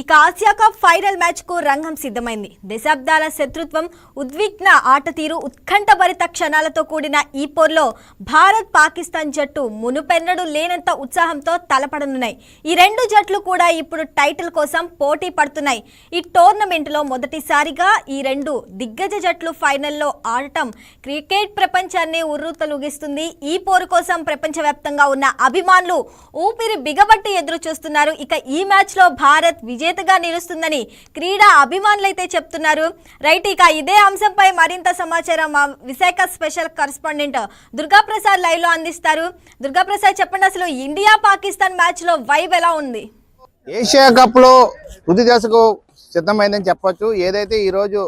ఇక Asia cup final match కు రంగం సిద్ధమైంది. దశాబ్దాల శత్రుత్వం, ఉద్విగ్న ఆట తీరు, ఉత్కంఠభరిత క్షణాలతో కూడిన ఈ పోర్లో భారత్ పాకిస్తాన్ జట్టు మునుపెన్నడూ లేనంత ఉత్సాహంతో తలపడనున్నాయి. ఈ రెండు జట్లు కూడా ఇప్పుడు టైటిల్ కోసం పోటీ పడుతున్నాయి. ఈ టోర్నమెంట్ లో మొదటిసారిగా ఈ రెండు దిగ్గజ జట్లు ఫైనల్లో ఆడటం క్రికెట్ ప్రపంచాన్ని ఉర్రూతలూగిస్తుంది. ఈ పోరు కోసం ప్రపంచవ్యాప్తంగా ఉన్న అభిమానులు ఊపిరి బిగబట్టి ఎదురు చూస్తున్నారు. ఇక ఈ మ్యాచ్ లో భారత్ విజేతగా నిలుస్తుందని క్రీడా అభిమానులైతే చెప్తున్నారు. రైట్, ఇక ఇదే అంశంపై మరింత సమాచారం మా Visakha special correspondent Durgaprasad live లో అందిస్తారు. దుర్గాప్రసాద్, చెప్పండి, అసలు ఇండియా పాకిస్తాన్ మ్యాచ్ లో వైబ్ ఎలా ఉంది? ఏషియా కప్ లో తుది దశకు సిద్ధమైందని చెప్పొచ్చు. ఏదైతే ఈరోజు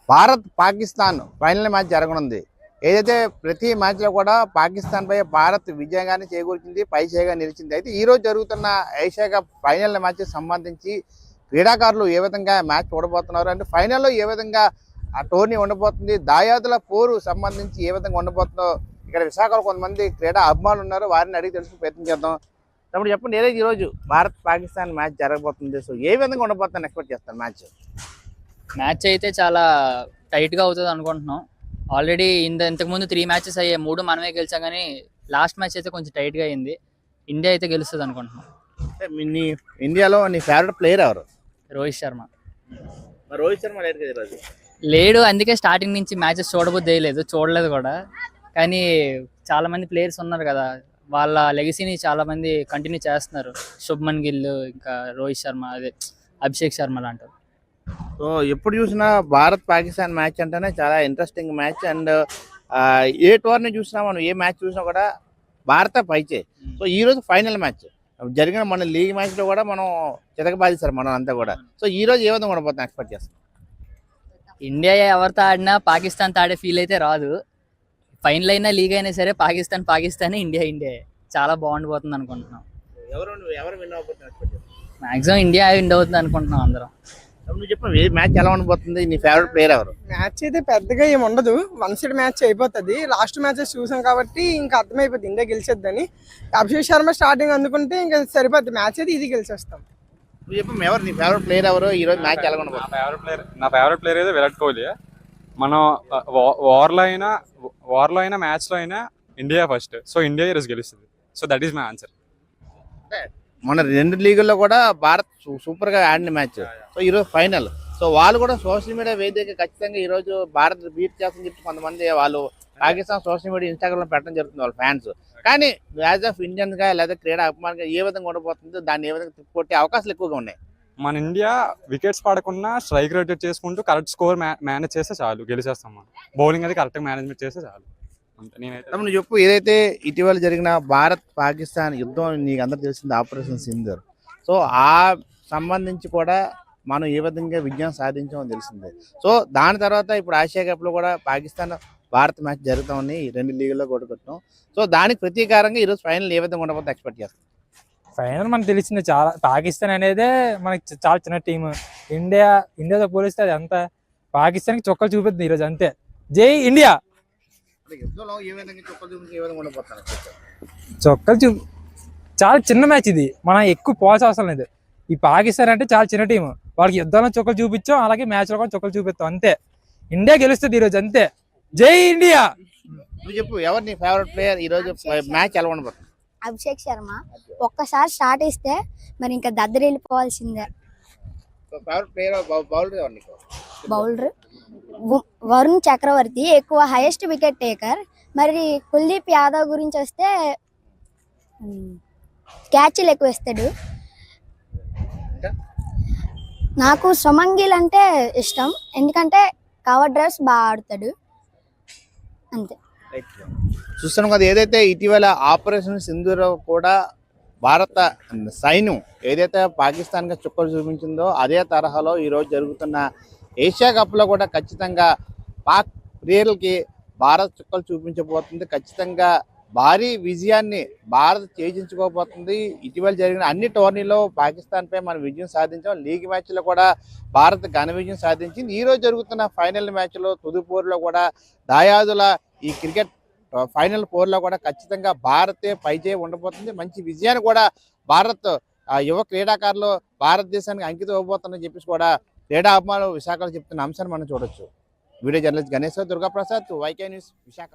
భారత్ పాకిస్తాన్ ఫైనల్ మ్యాచ్ జరగనుంది, ఏదైతే ప్రతి మ్యాచ్ లో కూడా పాకిస్తాన్ పై భారత్ విజయంగానే చేకూర్చింది, పై చేయగా నిలిచింది. అయితే ఈ రోజు జరుగుతున్న ఏషియా కప్ ఫైనల్ మ్యాచ్ సంబంధించి క్రీడాకారులు ఏ విధంగా మ్యాచ్ చూడబోతున్నారు అంటే ఫైనల్లో ఏ విధంగా ఆ టోర్నీ ఉండబోతుంది, దాయాదుల పోరు సంబంధించి ఏ విధంగా ఉండబోతుందో ఇక్కడ విశాఖలో కొంతమంది క్రీడా అభిమానులు ఉన్నారు, వారిని అడిగి తెలుసుకుని ప్రయత్నం చేద్దాం. ఇప్పుడు చెప్పండి, ఏదైతే ఈరోజు భారత్ పాకిస్తాన్ మ్యాచ్ జరగబోతుంది, సో ఏ విధంగా ఉండబోతుందని ఎక్స్పెక్ట్ చేస్తాను? మ్యాచ్ అయితే చాలా టైట్గా అవుతుంది అనుకుంటున్నాం. ఆల్రెడీ ఇంతకుముందు 3 మ్యాచెస్ అయ్యాయి, 3 మనమే గెలిచాం, కానీ లాస్ట్ మ్యాచ్ అయితే కొంచెం టైట్గా అయింది. ఇండియా అయితే గెలుస్తుంది అనుకుంటున్నాం. ఇండియాలో నీ ఫేవరెట్ ప్లేయర్ ఎవరు? రోహిత్ శర్మ. రోహిత్ శర్మ లేదు కదా ఈరోజు? లేడు, అందుకే స్టార్టింగ్ నుంచి మ్యాచెస్ చూడబుద్ధి చూడలేదు కూడా. కానీ చాలా మంది ప్లేయర్స్ ఉన్నారు కదా, వాళ్ళ లెగసీని చాలా మంది కంటిన్యూ చేస్తున్నారు. శుభ్మన్ గిల్, ఇంకా రోహిత్ శర్మ, అదే అభిషేక్ శర్మ లాంటివి. సో ఎప్పుడు చూసినా భారత్ పాకిస్తాన్ మ్యాచ్ అంటేనే చాలా interesting match. And A tourney చూసినా మనం, ఏ మ్యాచ్ చూసినా కూడా భారత పైచే. సో ఈ రోజు ఫైనల్ మ్యాచ్ జరిగిన మన లీగ్ మ్యాచ్ లో కూడా మనం చితకబాదిస్తారు మనం అంతా కూడా. సో ఈ రోజు ఏ విధంగా ఉండబోతున్నాం ఎక్స్పెక్ట్ చేస్తాం? ఇండియా ఎవరితో ఆడినా పాకిస్తాన్తో ఆడే ఫీల్ అయితే రాదు. ఫైనల్ అయినా లీగ్ అయినా సరే పాకిస్తాన్, ఇండియా చాలా బాగుండిపోతుంది అనుకుంటున్నాం. ఎవరు విన్ అవబోతున్నారు? మాక్సిమం ఇండియా విన్ అవుతుంది అనుకుంటున్నాం అందరం. నువ్వు చెప్పు, మ్యాచ్ ఎలా ఉండబోతుంది? నీ ఫేవరెట్ ప్లేయర్ ఎవరు? మ్యాచ్ అయితే పెద్దగా ఏమి ఉండదు, 1 సైడ్ మ్యాచ్ అయిపోతుంది. లాస్ట్ మ్యాచెస్ చూసాం కాబట్టి ఇంకా అర్థమైపోతుంది ఇండియా గెలిచేద్దని. అభిషేక్ శర్మ స్టార్టింగ్ అందుకుంటే ఇంకా సరిపోద్ది, మ్యాచ్ అయితే ఇది గెలిచేస్తాం. నువ్వు చెప్పు, ఎవరు నీ ఫేవరెట్ ప్లేయర్ ఎవరు? ఈ రోజు మ్యాచ్ ఎలా ఉండబోతుంది? నా ఫేవరెట్ ప్లేయర్ అయితే విరాట్ కోహ్లీ. మనం వార్లో అయినా మ్యాచ్లో అయినా ఇండియా ఫస్ట్. సో ఇండియా ఈరోజు గెలుస్తుంది. So that is my answer. మన 2 లీగుల్లో కూడా భారత్ సూపర్ గా ఆడిన మ్యాచ్. సో ఈరోజు ఫైనల్. సో వాళ్ళు కూడా సోషల్ మీడియా వేదిక ఖచ్చితంగా ఈ రోజు భారత్ బీట్ చేస్తామని చెప్పి కొంతమంది వాళ్ళు పాకిస్తాన్ సోషల్ మీడియా ఇన్స్టాగ్రామ్ లో పెట్టడం జరుగుతుంది వాళ్ళ ఫ్యాన్స్. కానీ యాజ్ ఆఫ్ ఇండియన్ గా లేదా క్రీడా అభిమానిగా ఏ విధంగా ఉండబోతుందో దాన్ని ఏ విధంగా కొట్టే అవకాశాలు ఎక్కువగా ఉన్నాయి. మన ఇండియా వికెట్స్ పడకుండా స్ట్రైక్ రేట్ చేసుకుంటూ కరెక్ట్ స్కోర్ మేనేజ్ చేస్తే చాలు, గెలిచేస్తాం. మనం బౌలింగ్ అది కరెక్ట్గా మేనేజ్మెంట్ చేస్తే చాలు. నువ్వు చెప్పు, ఏదైతే ఇటీవల జరిగిన భారత్ పాకిస్తాన్ యుద్ధం నీకు అందరూ తెలిసింది, ఆపరేషన్ సింధూర్. సో ఆ సంబంధించి కూడా మనం ఏ విధంగా విజయం సాధించామో తెలిసిందే. సో దాని తర్వాత ఇప్పుడు ఆసియా కప్ లో కూడా పాకిస్తాన్ భారత్ మ్యాచ్ జరుగుతామని 2 లీగుల్లో కొట్టుకొట్టాం. సో దానికి ప్రతీకారంగా ఈరోజు ఫైనల్ ఏ విధంగా ఉండబోతుందో ఎక్స్పెక్ట్ చేస్తాం? ఫైనల్ మనకు తెలిసింది, చాలా పాకిస్తాన్ అనేది మనకి చాలా చిన్న టీం. ఇండియాతో పోలిస్తే అది అంతా పాకిస్తాన్కి చొక్కలు చూపిస్తుంది ఈరోజు, అంతే. జై ఇండియా. చొక్కలు చాలా చిన్న మ్యాచ్ ఇది, మనం ఎక్కువ పోవాల్సిన అవసరం లేదు. ఈ పాకిస్తాన్ అంటే చాలా చిన్న టీం, వాళ్ళకి యుద్ధంలో చొక్కలు చూపించాం, అలాగే మ్యాచ్ లో కూడా చొక్కలు చూపిస్తాం, అంతే. ఇండియా గెలుస్తుంది ఈరోజు, అంతే. జై ఇండియా. నువ్వు చెప్పు, ఎవరు నీ ఫేవరెట్ ప్లేయర్? ఈ రోజు మ్యాచ్ ఎలా ఉండబోతుంది? అభిషేక్ శర్మ. ఒక్కసారి స్టార్ట్ ఇస్తే మరి ఇంకా దద్దరిల్లిపోవాల్సిందే. బౌలర్ వరుణ్ చక్రవర్తి ఎక్కువ హైయెస్ట్ వికెట్ టేకర్. మరి కుల్దీప్ యాదవ్ గురించి వస్తే క్యాచ్లు ఎక్కువ వేస్తాడు. నాకు సుమంగిల్ అంటే ఇష్టం, ఎందుకంటే కవర్ డ్రైవ్స్ బాగా ఆడుతాడు, అంతే. చూస్తున్నాం కదా, ఏదైతే ఇటీవల ఆపరేషన్ సింధూర్ కూడా భారత సైన్యం ఏదైతే పాకిస్తాన్ గా చుక్కలు చూపించిందో అదే తరహాలో ఈరోజు జరుగుతున్న ఏషియా కప్ లో కూడా ఖచ్చితంగా పాక్ ప్లేయర్లకి భారత్ చుక్కలు చూపించబోతుంది. ఖచ్చితంగా భారీ విజయాన్ని భారత్ చేజించుకోబోతుంది. ఇటీవల జరిగిన అన్ని టోర్నీలో పాకిస్తాన్ పై మనం విజయం సాధించాం. లీగ్ మ్యాచ్ లో కూడా భారత్ ఘన విజయం సాధించింది. ఈ రోజు జరుగుతున్న ఫైనల్ మ్యాచ్ లో తుది పోరులో కూడా దాయాదుల ఈ క్రికెట్ ఫైనల్ పోర్లో కూడా ఖచ్చితంగా భారతే పైచేయి ఉండబోతుంది. మంచి విజయాన్ని కూడా భారత్ ఆ యువ క్రీడాకారులు భారతదేశానికి అంకితం ఇవ్వబోతుందని చెప్పేసి కూడా క్రీడా అభిమానులు విశాఖలో చెప్తున్న అంశాన్ని మనం చూడొచ్చు. Video journalist Ganesh Durgaprasad, YK news, Visakha.